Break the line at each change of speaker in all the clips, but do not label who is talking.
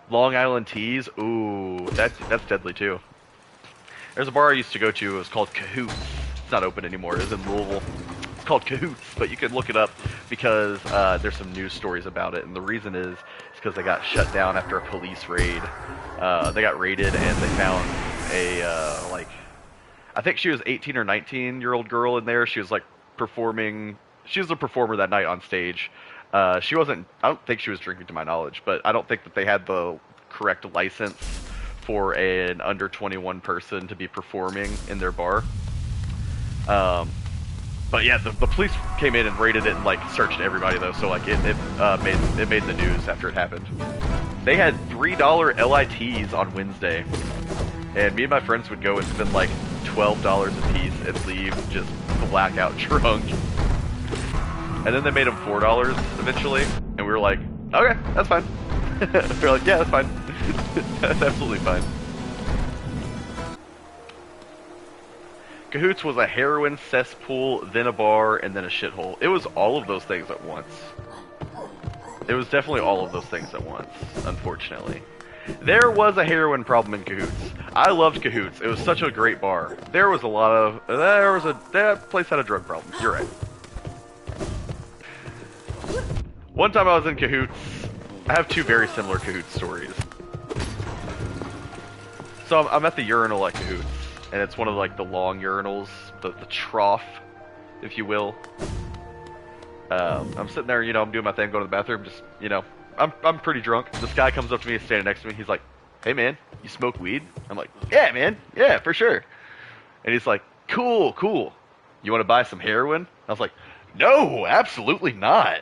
Long Island teas. Ooh, that's deadly too. There's a bar I used to go to. It was called Cahoots. It's not open anymore. It's in Louisville. It's called Cahoots, but you can look it up because there's some news stories about it, and the reason is because they got shut down after a police raid. They got raided and they found a like, I think she was 18 or 19-year-old girl in there. She was like performing. She was a performer that night on stage. She wasn't. I don't think she was drinking, to my knowledge, but I don't think that they had the correct license for an under 21 person to be performing in their bar. But yeah, the police came in and raided it and like searched everybody though, so like it made the news after it happened. They had $3 LITs on Wednesday, and me and my friends would go and spend like $12 a piece and leave just blackout drunk. And then they made them $4 eventually, and we were like, okay, that's fine. We were like, yeah, that's fine. That's absolutely fine. Cahoots was a heroin cesspool, then a bar, and then a shithole. It was all of those things at once. It was definitely all of those things at once, unfortunately. There was a heroin problem in Cahoots. I loved Cahoots. It was such a great bar. There was a lot of... That place had a drug problem. You're right. One time I was in Cahoots, I have two very similar Cahoots stories. So I'm at the urinal at Cahoots, and it's one of like the long urinals, the trough, if you will. I'm sitting there, you know, I'm doing my thing, going to the bathroom, just, you know, I'm pretty drunk. This guy comes up to me, standing next to me, he's like, hey man, you smoke weed? I'm like, yeah man, yeah, for sure. And he's like, cool, cool. You want to buy some heroin? I was like, no, absolutely not.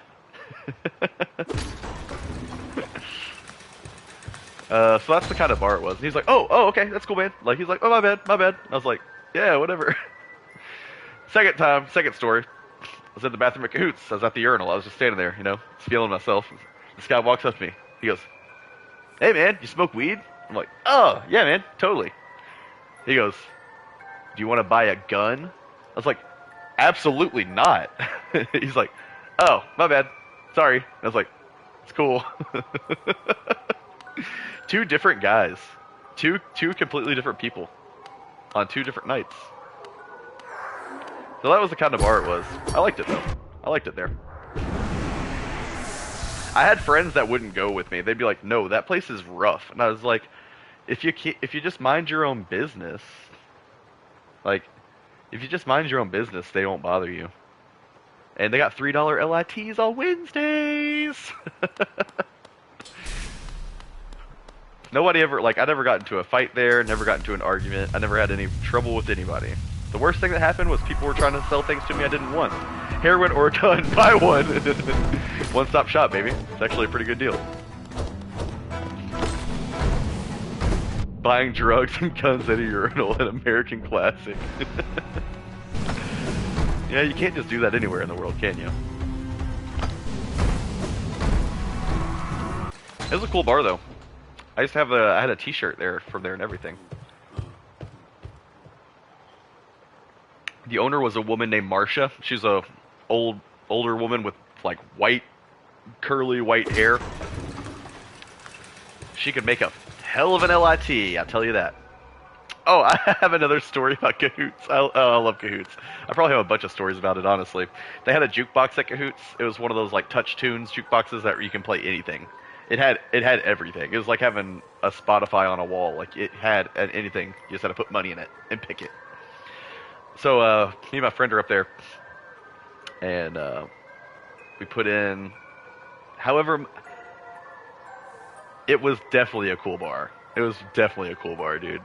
So that's the kind of bar it was. And he's like, oh, okay, that's cool, man. Like, he's like, oh, my bad. I was like, yeah, whatever. Second story. I was in the bathroom at Cahoots. I was at the urinal. I was just standing there, you know, just feeling myself. This guy walks up to me. He goes, hey, man, you smoke weed? I'm like, oh, yeah, man, totally. He goes, do you want to buy a gun? I was like, absolutely not. He's like, oh, my bad. Sorry. I was like, it's cool. Two different guys. Two completely different people. On two different nights. So that was the kind of bar it was. I liked it though. I liked it there. I had friends that wouldn't go with me. They'd be like, no, that place is rough. And I was like, if you just mind your own business, like, if you just mind your own business, they won't bother you. And they got $3 LITs on Wednesdays. Nobody ever, like, I never got into a fight there, never got into an argument. I never had any trouble with anybody. The worst thing that happened was people were trying to sell things to me I didn't want. Heroin or a gun, buy one. One-stop shop, baby. It's actually a pretty good deal. Buying drugs and guns at a urinal, an American classic. Yeah, you can't just do that anywhere in the world, can you? It was a cool bar, though. I used to have I had a T-shirt there from there and everything. The owner was a woman named Marcia. She's a older woman with like curly white hair. She could make a hell of an LIT, I'll tell you that. Oh, I have another story about Cahoots. I love Cahoots. I probably have a bunch of stories about it, honestly. They had a jukebox at Cahoots. It was one of those like touch tunes jukeboxes that you can play anything. It had everything. It was like having a Spotify on a wall. Like, it had anything. You just had to put money in it and pick it. So me and my friend are up there, and we put in. However, it was definitely a cool bar. It was definitely a cool bar, dude.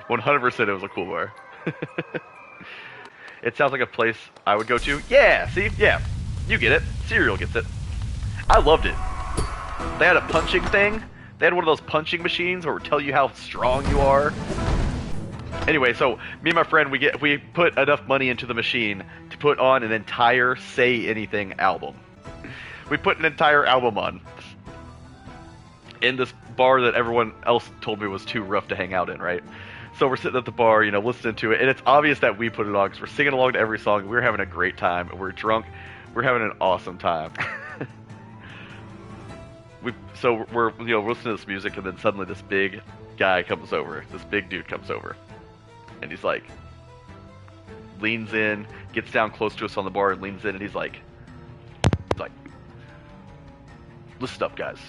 100% it was a cool bar. It sounds like a place I would go to. Yeah, see? Yeah. You get it. Serial gets it. I loved it. They had a punching thing. They had one of those punching machines where it would tell you how strong you are. Anyway, so me and my friend, we put enough money into the machine to put on an entire Say Anything album. We put an entire album on. In this bar that everyone else told me was too rough to hang out in, right? So we're sitting at the bar, you know, listening to it, and it's obvious that we put it on because we're singing along to every song. We're having a great time. We're drunk. We're having an awesome time. we're we're listening to this music, and then suddenly this big guy comes over. This big dude comes over, and he's like, leans in, gets down close to us on the bar, and leans in, and he's like, listen up, guys.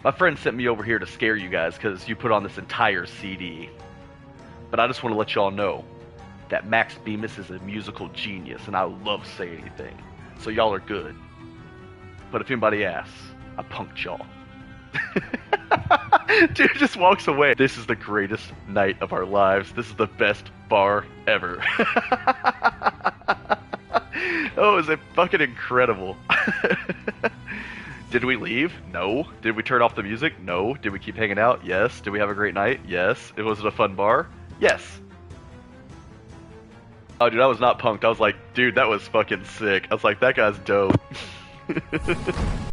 My friend sent me over here to scare you guys because you put on this entire CD. But I just want to let y'all know that Max Bemis is a musical genius, and I love saying anything. So y'all are good. But if anybody asks, I punked y'all. Dude just walks away. This is the greatest night of our lives. This is the best bar ever. Oh, is it fucking incredible. Did we leave? No. Did we turn off the music? No. Did we keep hanging out? Yes. Did we have a great night? Yes. Was it a fun bar? Yes. Oh, dude, I was not punked. I was like, dude, that was fucking sick. I was like, that guy's dope.